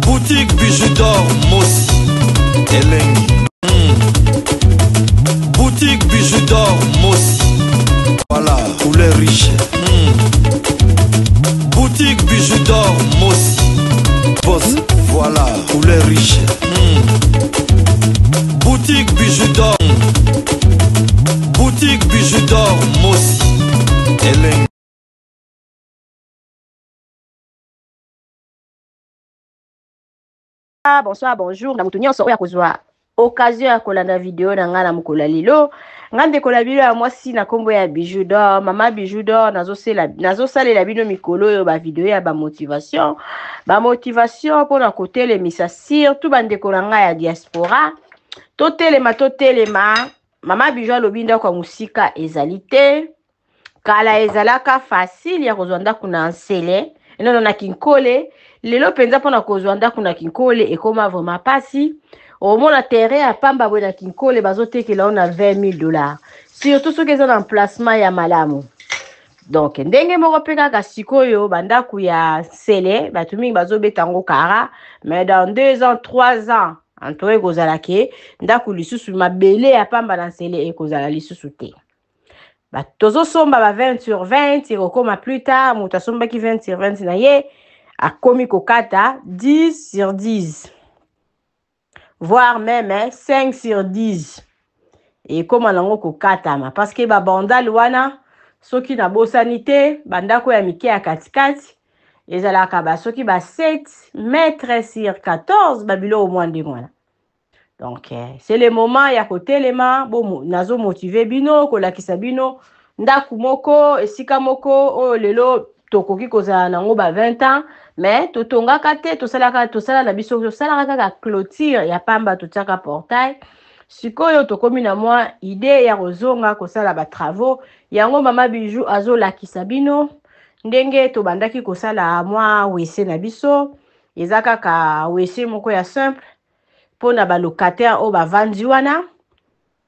Boutique bijoux d'or Mossi Elengi. Boutique bijoux d'or Mossi. Voilà, couleur riche. Boutique bijoux d'or Mossi. Boss, voilà, couleur riche. Boutique bijoux d'or. Boutique bijoux d'or Mossi Elengi. Bonsoir, bonjour. Na mutunia so ya kozwa occasion ya kolanda video na ngana mukola lilo. Ngande kola bilo ya mwasi na kombo ya Bijou d'or, mama Bijou d'or nazo salela bino mikolo yo ba video ya ba motivation. Ba motivation pour na kotele misa surtout bande kolanga ya diaspora. Totelema mama Bijou alobinda kwa musika ezalite. Kala ezalaka facile ya kozwanda kuna nsele. Enono na kinkole lelo penza pona kozwanda kuna kinkole ekoma vraiment pasi omona terrain ya pamba bwe na kinkole bazotekela ona $20,000 surtout soki eza na emplacement ya malamu. Donc ndenge moko pe kaka sikoyo bandaku ya sele bato mingi bazobeta ngo kara, mais dans 2 ans 3 ans antoye kozala ke ndaku lisusu mabele ya pamba na sele ekozala lisusu te. Tozo somba ba 20/20 ekokoma plus tard moto asombaki 20/20 na ye akomi kokata 10/10 voire même 5/10 et koma nango kokatama parce que ba bandal wana soki na bosani te bandako ya mike ya katikati ezalaka ba soki ba 7 m/14 babilo au moins de mois. Donc c'est le moment ya kotelema bon nazo motiver bino kolakisa bino ndaku moko esika moko o lelo tokoki kozala nango ba 20 ans mais totongaka te tosala na biso tosala kaka clôture ya pamba totiaka portail. Sikoyo tokomi na mwa idée ya kozonga kosala ba travaux yango mama Bijou azolakisa bino ndenge tobandaki kosala mwa wese na biso eza kaka wese moko ya simple pona ba locataire o bavandi wana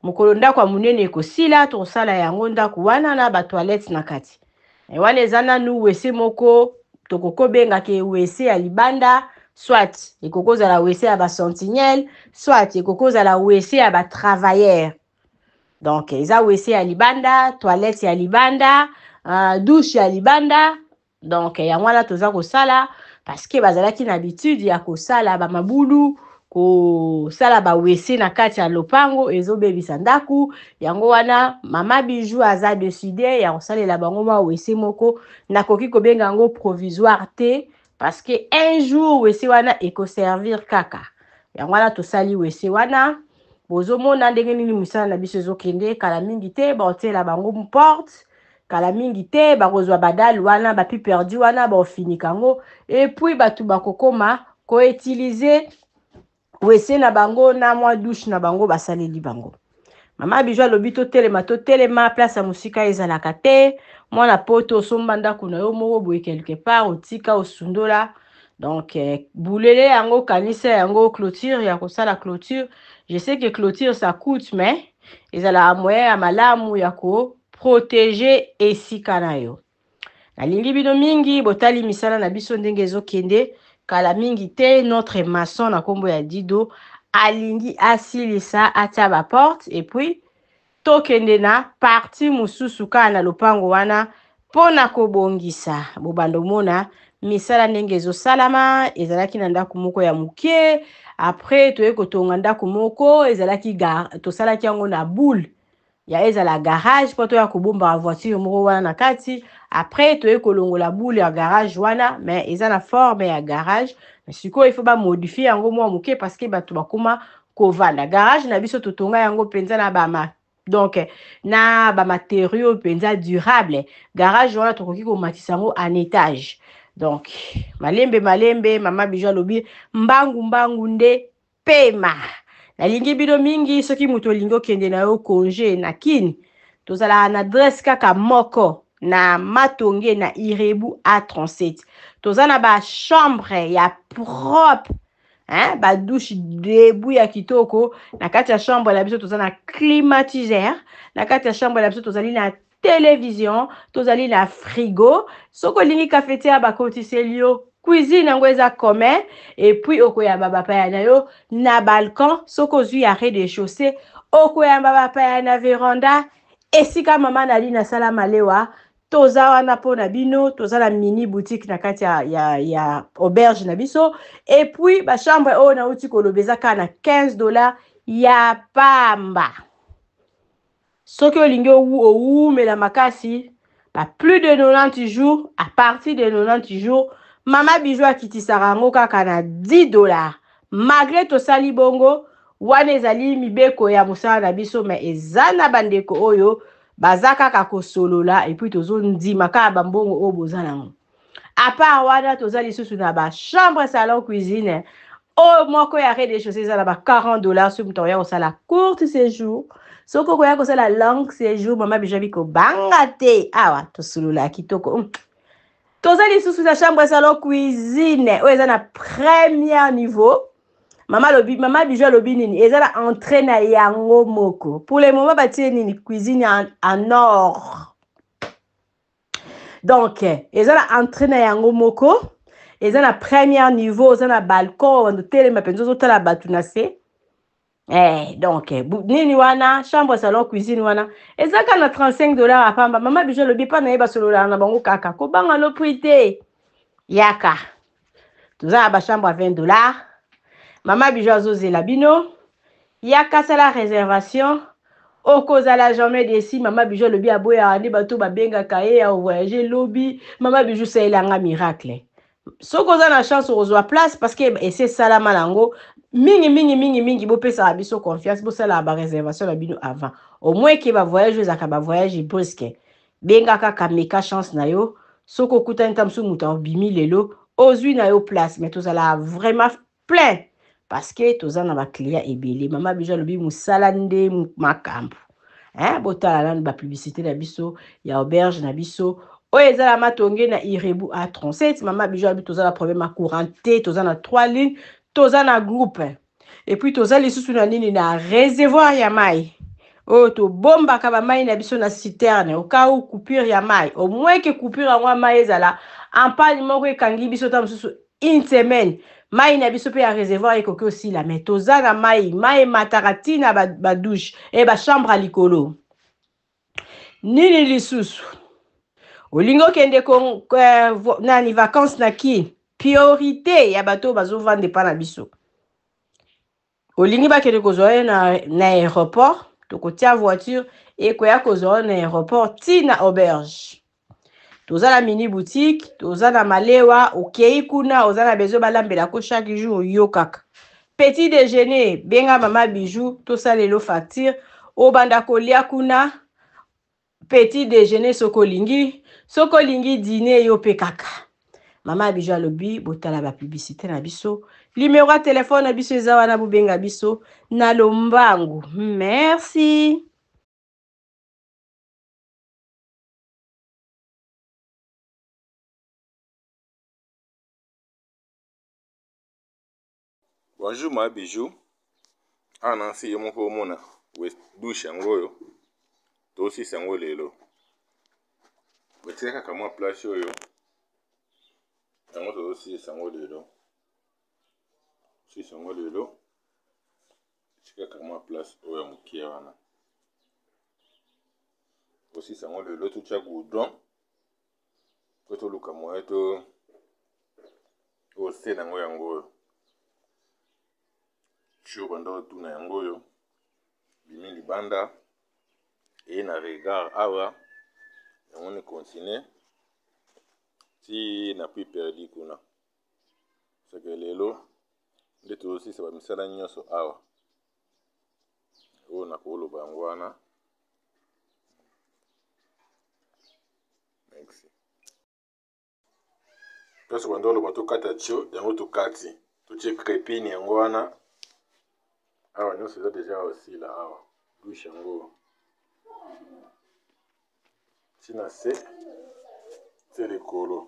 mokolo ndako ya munene ekosila tosala yango ndako wana na ba toilette na kati. E wana eza nanu wese moko tokoko bengaka wese ya libanda soit ekokozala wese ya ba sentinelle soit ekokozala wese ya ba travailleur. Donc eza wese ya libanda, toilette ya libanda, douche ya libanda. Donc yango wana toza kosala parce que bazalaki na habitude ya kosala ba mabulu ko sala ba wese na kati ya lopango ezobebisa ndaku yango wana mama Bijou aza décidé ya kosalela bango ma wese moko nakoki kobenga ngo provisoire te parce que un jour wese wana eko servir kaka yango wana tosali wese wana bozomona ndenge nini misala na biso ezokende kala mingi te baotela bango porte kala mingi te bakozwa badal wana bapi perdu wana baofinika ngo et puis batu bakokoma koutiliser wese na bango na mwa douche na bango basaleli bango. Mama Bijou alobi totelema place ya musika ezalaka te mwana poto osomba ndako na yo moko boye quelque part otika osundola. Donc boulele yango kanisa yango clôture ya kosala clôture. Je sais que clôture ça coûte mais ezala moyen ya malamu ya ko protéger esika na yo. Nalingi bino mingi botali misala na biso ndenge ezokende kala mingi te notre maçon na kombo ya Dido alingi asilisa atia ba porte et puis tokende na parti mususu kana na lopango wana pona kobongisa bobando mona misala ndenge ezosalama ezalaki na ndako moko ya mukie après toye kotonga ndako moko ezalaki tosalaki yango na boule ya ezala garage poto ya kobomba voiture moko wana na kati après toye kolongola boule ya garage wana mais eza na forme ya garage mais siko il faut ba modifier yango mwa muke parce que batu bakoma kovanda garage na biso totonga yango penza na bama donc na ba matériaux penza durable garage wana tokoki ko matisa yango en étage. Donc malembe mama Bijou alobi mbangu nde pema nalingi bino mingi soki muto lingo kende na yo congé na kini tozala na adresse kaka moko na Matonge na Irebu A37 tozana ba chambre ya propre ba douche debout ya kitoko na kati ya chambre la biso tozana climatiseur na kati ya chambre la biso tozali na télévision tozali na frigo soko lingi cafetière ba kotiselio cuisine yango eza commun et puis okoyamba bapaya na yo na balcon soki ozwi ya rez-de-chaussée okoyamba bapaya na véranda esika mama nali nasala malewa toza wana mpona bino toza na mini boutique na kati ya auberge na biso et puis bachambre oyo nauti koloba eza kaka na $15 ya pamba soki olingi owumela makasi ba plus de 90 jours à partir de 90 jours mama bijou akitisaka yango kaka na $10 malgré tosali bongo wana ezali mibeko ya mosala na biso me eza na bandeko oyo baza kaka kosolola et puis tozondima kaka bambongo oyo boza nango à part wana toza lisusu na bachambre salon cuisine oyo moko ya rez-de-chaussée eza na ba $40 soki moto akoya kosala courte séjour soki okoya kosala longue séjour mama bijou abi kobanga te awa tosolola kitoko toza lisusu na chambre salon cuisine oyo eza na premier niveau mama bijou alobi nini eza na entrée na yango moko pour le moment batie nini cuisine en or donc eza na entrée na yango moko eza na premier niveau eza na balcon wando telema mpenza ozotala bato na se donc nini wana chambre salon cuisine wana eza kaka na $35 apamba mama bijou alobi mpa nayeba sololaka na bango kaka kobanga no prix te yaka toza na bachambre à $20 mama bijou azozela bino yaka sala réservation okozala jamais desi mama bijou alobi aboyaka nde bato babengaka ye ya voyage lobi mama bijou salelanga miracle soki oza na chance okozwa place parce que ese esalama nango mingi bopesaka biso confiance bosalaka baréservation na bino avant au moins ke bavoyage ezalaka bavoyage briske benga kaka meka chance na yo soki okutani ta mosusu moto abimi lelo ozwi na yo place mais tozala vraiment plein parce que toza na baclient ebele mama bijou alobi mosala nde makambo botala nanu bapublicité na biso ya auberge na biso oyo eza na matonge na Irebu A37 mama bijou alobi toza na problème ya courant te toza na 3 lignes toza na groupe et puis toza lisusu na nini na réservoir ya mai oyo tobombaka bamai na biso na citerne okau coupure ya mai au moins ke coupure yango mai ezala ampani moko ekangi biso ta mosusu une semaine mai na biso mpe ya réservoir ekoki osila mais toza na mai emataka ntina badouche bachambre ya likolo nini lisusu olingi okende nani vacances na kini priorité ya bato oyo bazovanda epa na biso olingi bakende kozwa ye na aéroport tokotia voiture ekoya kozwa ye na aéroport ntina auberge toza na mini boutique toza na malewa okei kuna oza na besoin balambelako chaque jour yo kaka petit déjeuner benga mama bijou tosalelo facture obanda kolia kuna petit déjeuner soki olingi dîner yo mpe kaka mama bijou alobi botala bapublicité na biso numéro ya telefone na biso eza wana bobenga biso na lombangu merci Bonjour ma bijou. Nansi yo moko omona douche yango oyo tosisa yango lelo batia kaka mwa place oyo yango tozosisa yango lelo sisa yango lelo tika kaka mwa place oyo ya mokie wana tosisa yango lelo totia goudron po toluka moye tosena yango oyo sur banda otuna yango oyo bimi libanda eye na regard awa yango ni continue ti na puis perdi kuna seke lelo nde tozosisa bamisala nyonso awa oyo nakoloba yango wana merci place banda oloba tokata tio yango tokati totie crépine yango wana awa nyonso eza deja osila awa douche yango tina se te likolo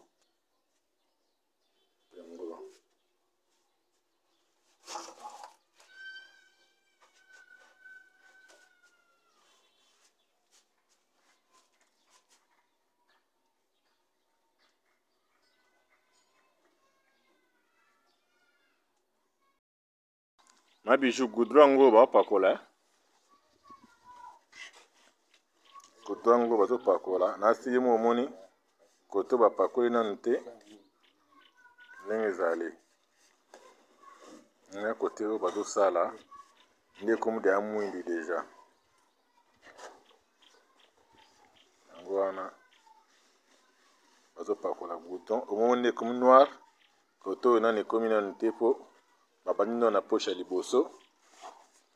yango Ma bijou goudron ngo ba pakola. Goudron ngo ba to pakola. Na si mo moni koto ba pakoli nanu te. Ndenge ezali. Na kote oyo ba to sala nde komu de amwindi deja. Yango wana ba to pakola bouton omoni nde komu noir koto oyo nanu ekomi nanu te po babandi nano na poche ya liboso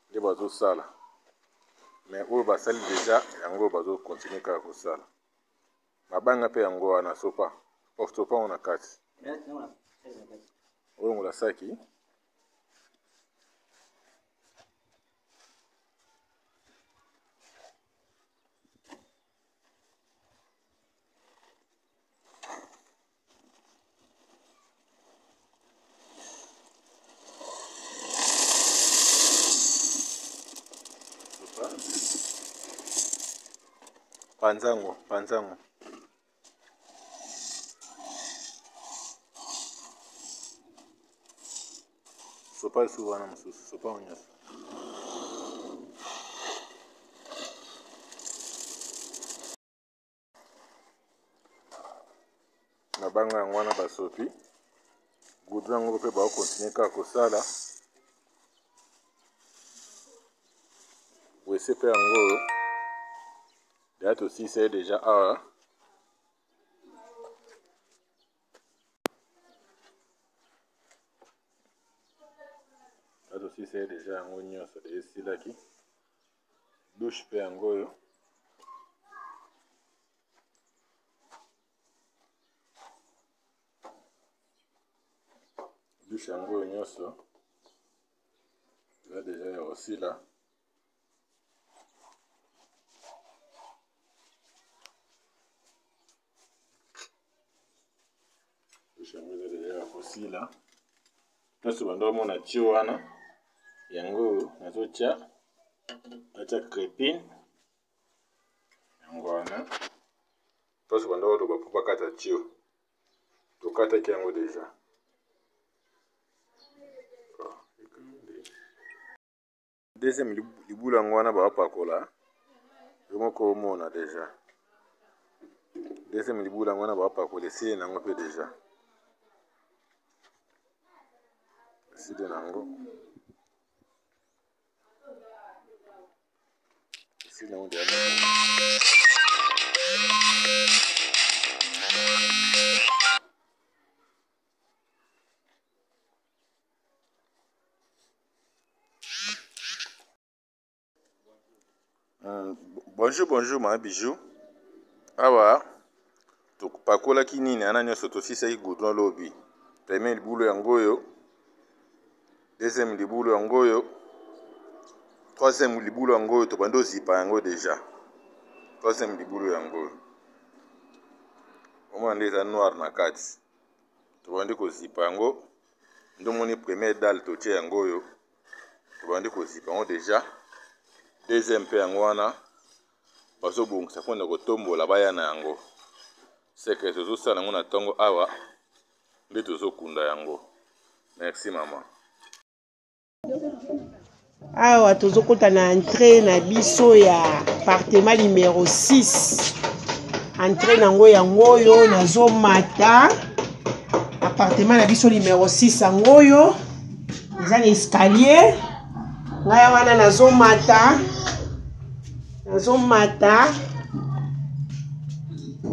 nde bazosala mais oyo basali deja yango bazokontinue kaka kosala babanga mpe yango wana sopa ngo na kati oyo ngola saki panzango sopa esu wana mosusu sopa ngo nyonso na banga yango wana basopi gudu yango mpe baokontinue kaka kosala wese mpe yango oyo deya tosisa ye deja awa tosisa ye deja yango nyonso esilaki douche mpe yango oyo douche yango oyo nyonso eza deja ya kosila yango eza deja ya kosila nyonso bando omona tio wana yango oyo nazotia crépine yango wana nyonso bando oyo bapo bakata tio tokataki yango deja deuxième libulu yango wana bapakola yo moko omona deja deuxième libulu yango wana bapakola esili nango mpe deja esili nango esili nango deja bonjour ma bijou awa topakolaki nini ana nyonso tosisaki goudron lobi premier libulu yango oyo deuxième libulu yango oyo troisième libulu yango oyo tobandi ozipa yango deja troisième libulu yango oyo omona nde eza noir na kati tobandi kozipa yango ndomoni première dalle totie yango oyo tobandi kozipa yango deja deuxième mpe yango wana bazobongisa mpona kotombola baya na yango seke tozosala yango na ntongo awa nde tozokunda yango merci mama awa tozokota na entrée na biso ya appartement numéro 6 entrée nango yango oyo nazomata appartement na biso numéro 6 yango oyo eza na escalier ngai wana nazomata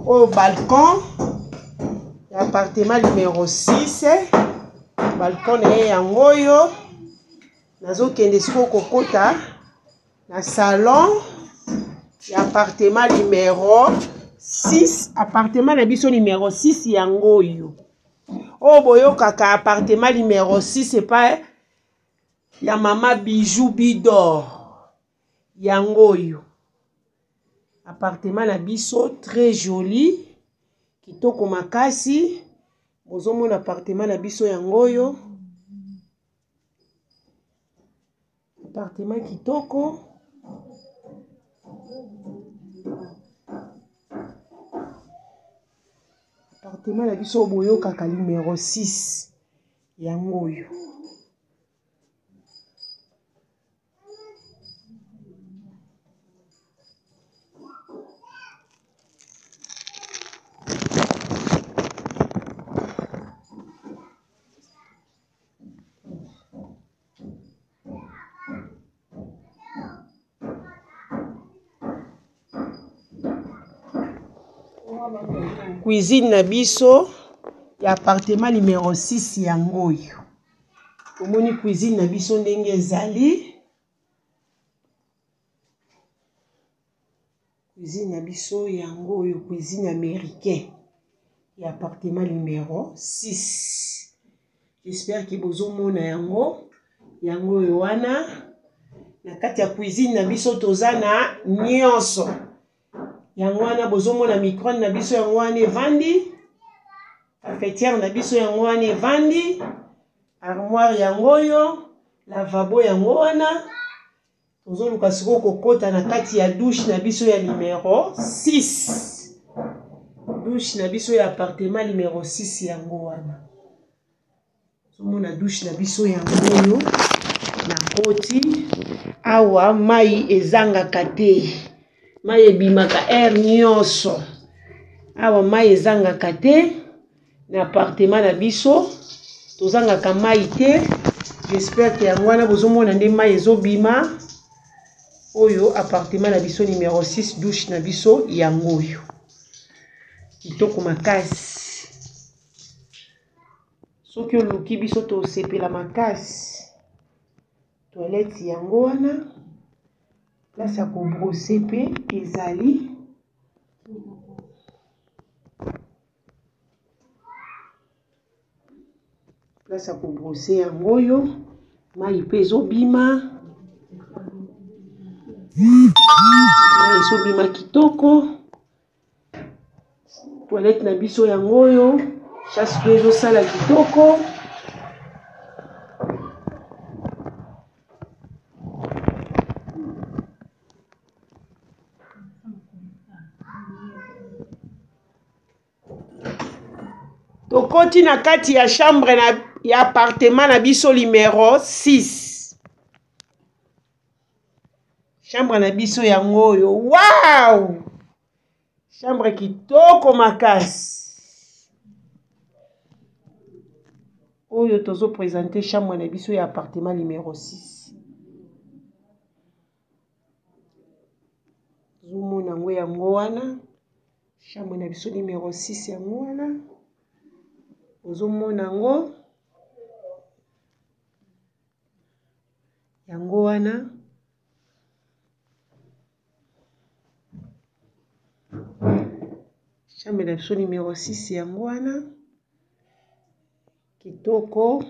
au balcon appartement numéro 6 balcon na ye yango oyo nazokende siko kokota na salon ya appartement numéro 6 appartement na biso numéro 6 yango oyo oyo boyokaka appartement numéro 6 epa ya mama Bijou Bidor yango oyo appartement na biso très joli kitoko makasi bozomona appartement na biso yango oyo appartement kitoko appartement na biso boyokaka numéro 6 yango oyo cuisine na biso ya appartement numéro 6 yango oyo. Omoni cuisine na biso ndenge ezali. Cuisine na biso yango oyo, cuisine américaine ya appartement numéro 6. J'espère que bozomona yango. Yango oyo wana na kati ya cuisine na biso toza na nyonso. Yango wana bozomona micro-ondes na biso yango wana evandi. Cafetière na biso yango wana evandi. Armoire yango oyo, lavabo yango wana. Tozoluka siko kokota na kati ya douche na biso ya numéro 6. Douche na biso ya appartement numéro 6 yango wana. Tozomona douche na biso yango oyo na koti. Awa mai ezangaka te. Mai ebimaka air nyonso. Awa mai ezangaka te. Na appartement na biso tozangaka mai te. J'espère que yango wana bozomona nde mai ezobima. Oyo appartement na biso numéro 6, douche na biso yango oyo. Kitoko makasi. Soki oluki biso tosepela makasi. Toilette yango wana. Place ya kobrose pe ezali. Place ya kobrose yango oyo. Mai pe ezobima. Mai ezobima kitoko. Toilette na biso yango oyo. Chasse pe ezosala kitoko. Tokoti na kati ya chambre ya appartement na biso numéro 6. Chambre na biso yango oyo. Wow! Chambre kitoko makasi. Oyo tozo présenter chambre na biso ya appartement numéro 6. Zomona yango yango wana. Chambre na biso numéro 6 yango wana. Ozomona yango. Yango wana. Chambre na biso numéro 6 yango wana. Kitoko.